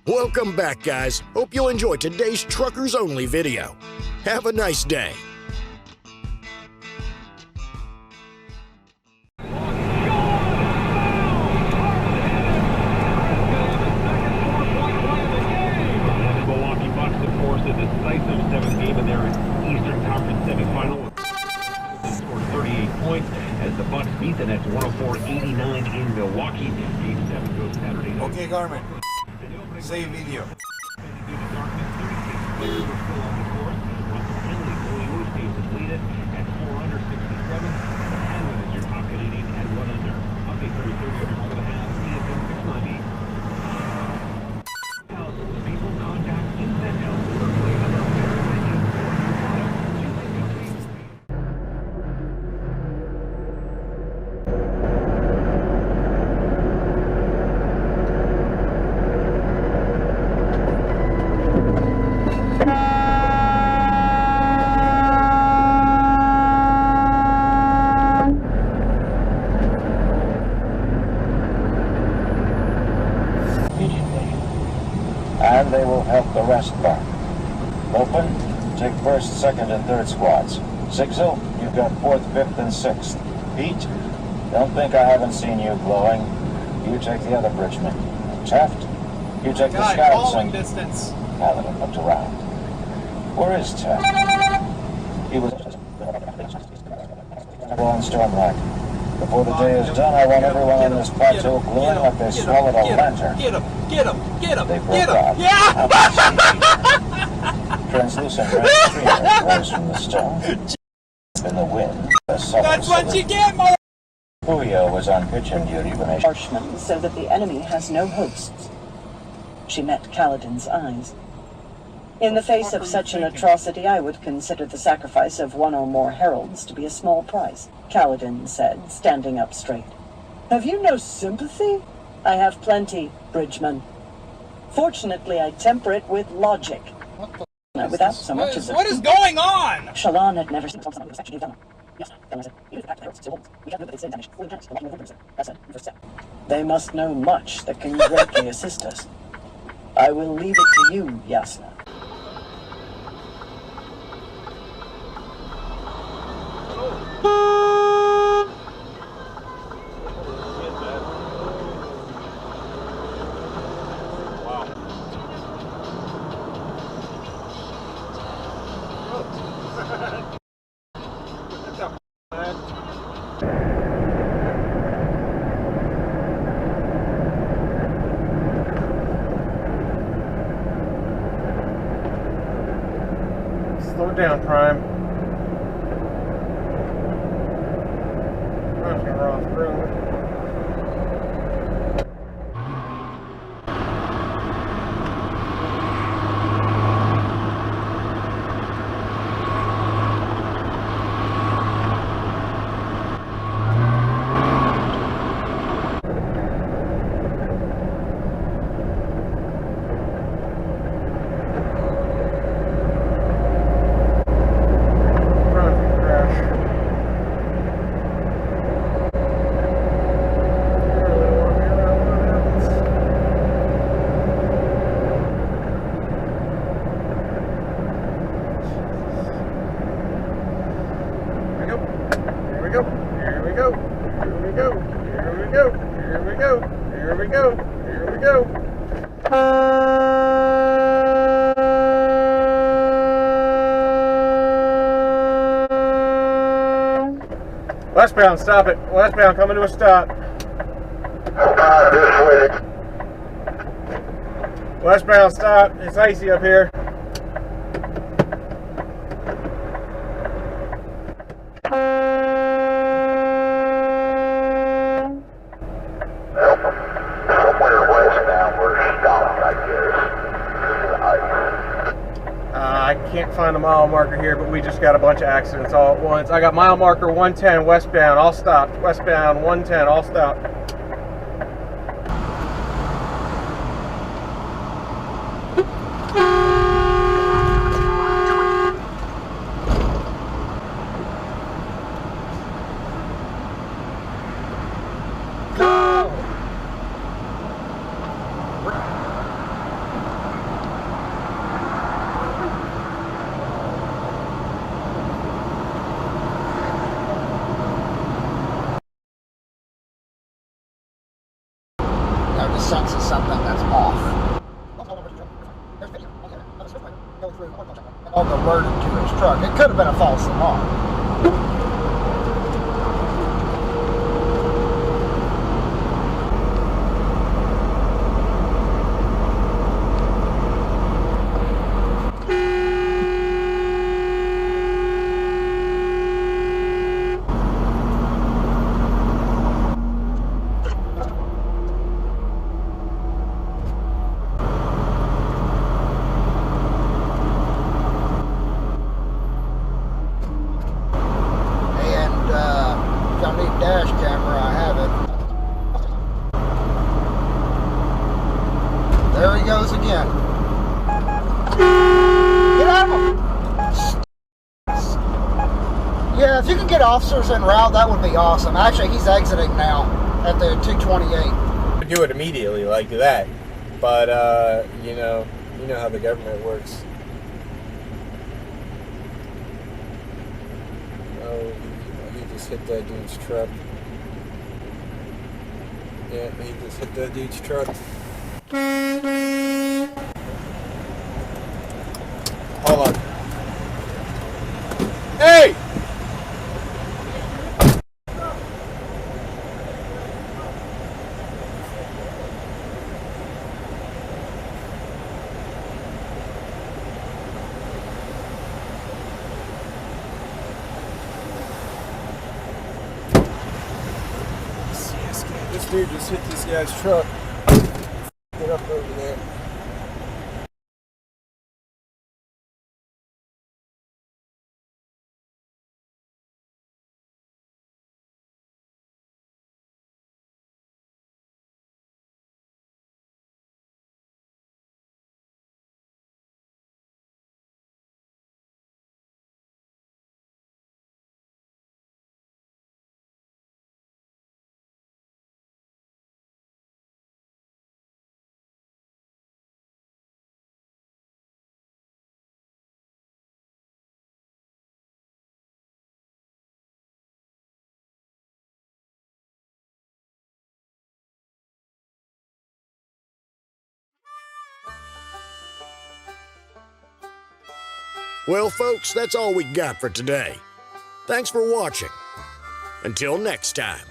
Welcome back, guys. Hope you enjoyed today's Truckers Only video. Have a nice day. Milwaukee Bucks, of course, a decisive seventh game in their Eastern Conference semifinal. They scored 38 points as the Bucks beat the Nets 104-89 in Milwaukee. Game 7 goes Saturday night. Okay, Garmin. Save video. And they will help the rest back. Open, take first, second, and third squads. Sigzel, you've got fourth, fifth, and sixth. Pete, don't think I haven't seen you glowing. You take the other bridgeman. Taft, you take the scouts and... distance. Paladin looked around. Where is Taft? He was... on Stormlight. Before the day is done, I want everyone on this plateau glowing like they swallowed a lantern. Get him! They broke out. Yeah! Translucent red streamer rose from the stone. In the wind, a subtle That's what you get, mother... Julio was on pitching duty when they... Harshman, so that the enemy has no hosts. She met Kaladin's eyes. In the face of such an atrocity, I would consider the sacrifice of one or more heralds to be a small price, Kaladin said, standing up straight. Have you no sympathy? I have plenty, Bridgeman. Fortunately, I temper it with logic. Without so much as... What is going on? Shallan had never seen something was actually done. They must know much that can greatly assist us. I will leave it to you, Yasna. Slow down, Prime. I'm just gonna run through. Here we go. Westbound, stop it. Westbound, coming to a stop. Westbound, stop. It's icy up here. I can't find a mile marker here, but we just got a bunch of accidents all at once. I got mile marker 110 westbound, all stopped. Westbound 110, all stopped. senses something that's off. Alerted to his truck. It could have been a false alarm. Dash camera, I have it. There he goes again. Get out of him! Yeah, if you can get officers en route, that would be awesome. Actually, he's exiting now at the 228. Do it immediately like that, but you know how the government works. Oh, he just hit that dude's truck. Yeah, he just hit that dude's truck. Hold on. Hey! This dude just hit this guy's truck. Get up over there. Well, folks, that's all we got for today. Thanks for watching. Until next time.